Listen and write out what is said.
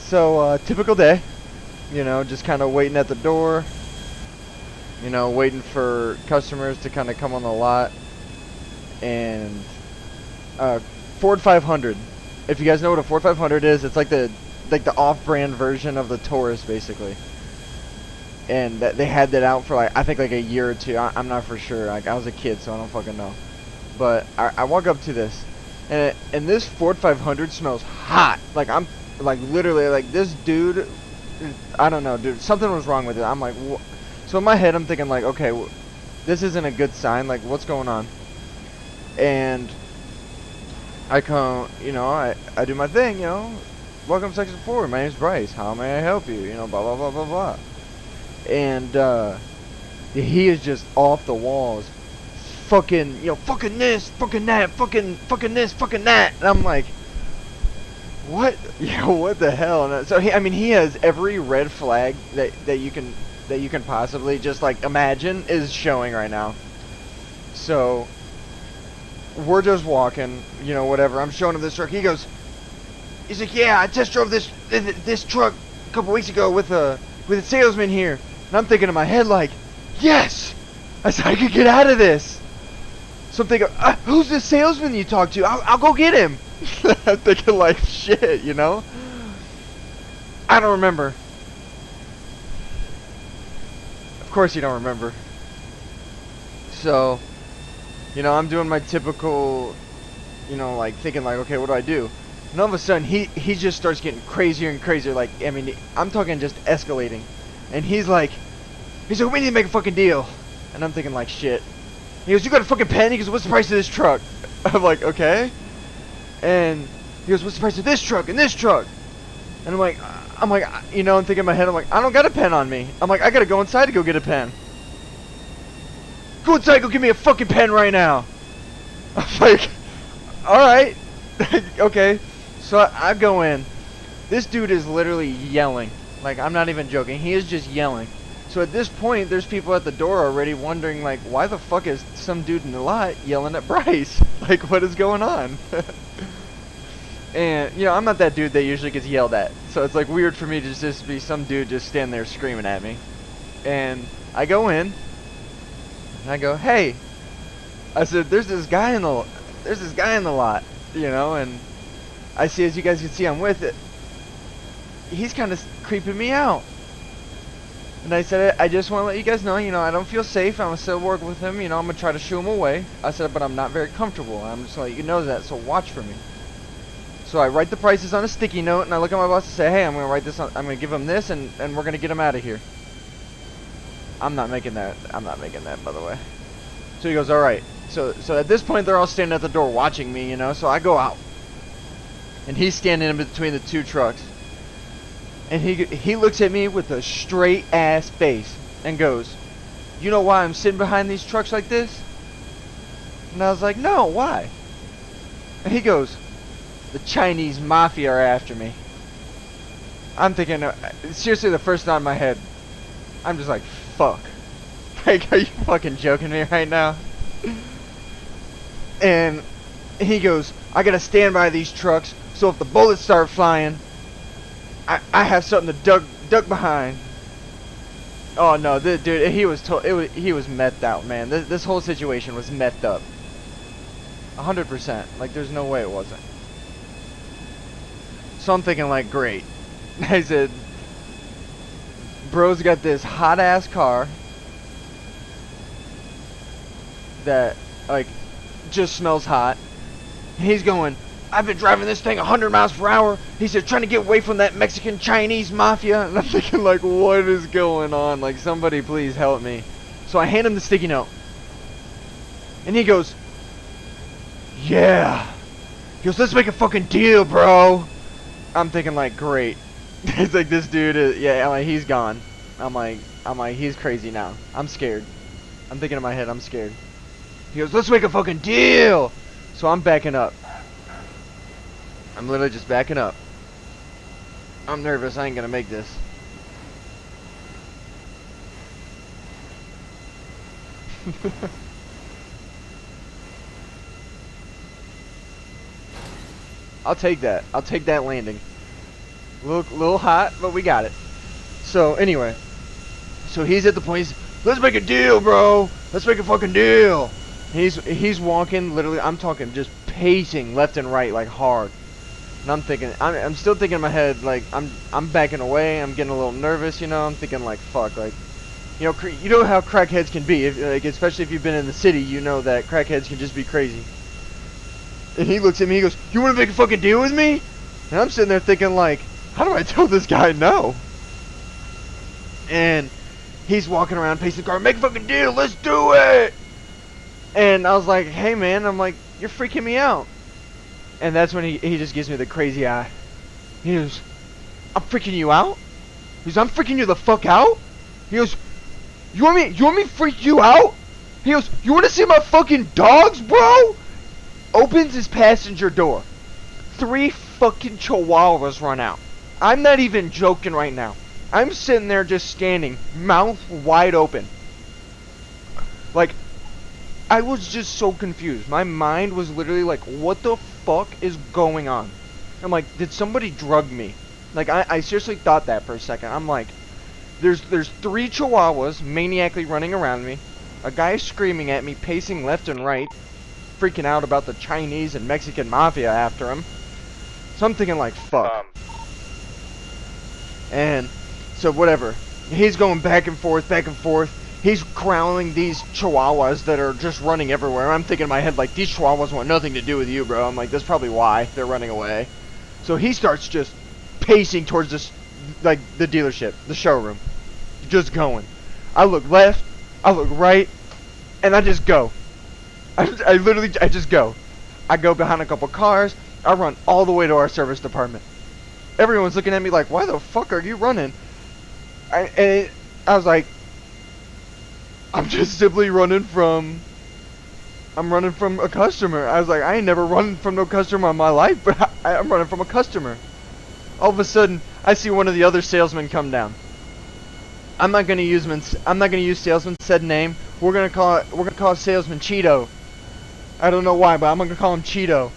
So, typical day. You know, just kind of waiting at the door. You know, waiting for customers to kind of come on the lot. And Ford 500. If you guys know what a Ford 500 is, it's like the off-brand version of the Taurus, basically. And they had that out for like I think like a year or two. I'm not for sure. Like I was a kid, so I don't fucking know. But I walk up to this, and this Ford 500 smells hot. Like I'm like literally like this dude. I don't know, dude. Something was wrong with it. I'm like, so in my head, I'm thinking like, okay, this isn't a good sign. Like, what's going on? And I come, you know, I do my thing, you know. Welcome to Section 4. My name's Bryce. How may I help you? You know, blah blah blah blah blah. And he is just off the walls. Fucking, you know, fucking this, fucking that, fucking this, fucking that. And I'm like, what? Yeah, what the hell? And so I mean, he has every red flag that you can possibly just like imagine is showing right now. So we're just walking, you know, whatever. I'm showing him this truck. He's like, yeah, I test drove this truck a couple weeks ago with a salesman here. And I'm thinking in my head like, yes, I said I could get out of this. So I'm thinking, who's the salesman you talked to? I'll go get him. I'm thinking like, shit, you know? I don't remember. Of course you don't remember. So, you know, I'm doing my typical, you know, like thinking like, okay, what do I do? And all of a sudden, he just starts getting crazier and crazier. Like, I mean, I'm talking just escalating. And he's like, we need to make a fucking deal. And I'm thinking like, shit. He goes, you got a fucking pen? He goes, what's the price of this truck? I'm like, okay. And he goes, what's the price of this truck and this truck? And I'm like, you know, I'm thinking in my head, I'm like, I don't got a pen on me. I'm like, I gotta go inside to go get a pen. Go inside, go give me a fucking pen right now. I'm like, alright. Okay. So I go in. This dude is literally yelling. Like, I'm not even joking. He is just yelling. So at this point, there's people at the door already wondering, like, why the fuck is some dude in the lot yelling at Bryce? Like, what is going on? And, you know, I'm not that dude that usually gets yelled at. So it's, like, weird for me to just be some dude just standing there screaming at me. And I go in. And I go, hey. I said, there's this guy in the lot, you know, and I see, as you guys can see, I'm with it. He's kind of creeping me out. And I said, I just want to let you guys know, you know, I don't feel safe. I'm going to still work with him. You know, I'm going to try to shoo him away. I said, but I'm not very comfortable. I'm just going to let you know that, so watch for me. So I write the prices on a sticky note, and I look at my boss and say, hey, I'm going to write this on, I'm going to give him this, and we're going to get him out of here. I'm not making that, by the way. So he goes, all right. So at this point, they're all standing at the door watching me, you know, so I go out. And he's standing in between the two trucks. And he looks at me with a straight ass face and goes, you know why I'm sitting behind these trucks like this? And I was like, no, why? And he goes, the Chinese mafia are after me. I'm thinking, seriously, the first thought in my head, I'm just like, fuck. Like, are you fucking joking me right now? And he goes, I gotta stand by these trucks, so if the bullets start flying, I have something to duck behind. Oh no, dude, he was methed out, man. This whole situation was methed up. 100%. Like, there's no way it wasn't. So I'm thinking, like, great. I said, bro's got this hot ass car that, like, just smells hot. He's going, I've been driving this thing 100 miles per hour. He said, trying to get away from that Mexican Chinese mafia. And I'm thinking, like, what is going on? Like, somebody please help me. So I hand him the sticky note. And he goes, yeah. He goes, let's make a fucking deal, bro. I'm thinking, like, great. It's like, this dude is, yeah, I'm like, he's gone. I'm like, he's crazy now. I'm scared. I'm thinking in my head, I'm scared. He goes, let's make a fucking deal. So I'm backing up. I'm literally just backing up. I'm nervous. I ain't gonna make this. I'll take that. I'll take that landing. Little hot, but we got it. So anyway, so he's at the point. Let's make a deal, bro. Let's make a fucking deal. He's walking, literally. I'm talking, just pacing left and right like hard. And I'm thinking, I'm still thinking in my head like I'm backing away. I'm getting a little nervous, you know. I'm thinking like fuck, like you know how crackheads can be. Like especially if you've been in the city, you know that crackheads can just be crazy. And he looks at me, he goes, "You want to make a fucking deal with me?" And I'm sitting there thinking like, how do I tell this guy no? And he's walking around pacing the car, make a fucking deal, let's do it. And I was like, hey man, I'm like, you're freaking me out. And that's when he just gives me the crazy eye. He goes, I'm freaking you out? He goes, I'm freaking you the fuck out? He goes, you want me to freak you out? He goes, you want to see my fucking dogs, bro? Opens his passenger door. 3 fucking chihuahuas run out. I'm not even joking right now. I'm sitting there just standing, mouth wide open. Like, I was just so confused. My mind was literally like, what the fuck is going on? I'm like, did somebody drug me? Like, I seriously thought that for a second. I'm like, there's 3 chihuahuas maniacally running around me. A guy screaming at me, pacing left and right, freaking out about the Chinese and Mexican mafia after him. So I'm thinking like, fuck. And so whatever. He's going back and forth, back and forth. He's corralling these chihuahuas that are just running everywhere. I'm thinking in my head like, these chihuahuas want nothing to do with you, bro. I'm like, that's probably why they're running away. So he starts just pacing towards this, like the dealership, the showroom. Just going. I look left, I look right, and I just go. I literally just go. I go behind a couple cars. I run all the way to our service department. Everyone's looking at me like, why the fuck are you running? I was like, I'm just simply running from a customer. I was like, I ain't never run from no customer in my life, but I'm running from a customer. All of a sudden, I see one of the other salesmen come down. I'm not gonna use salesman said name. We're gonna call salesman Cheeto. I don't know why, but I'm gonna call him Cheeto.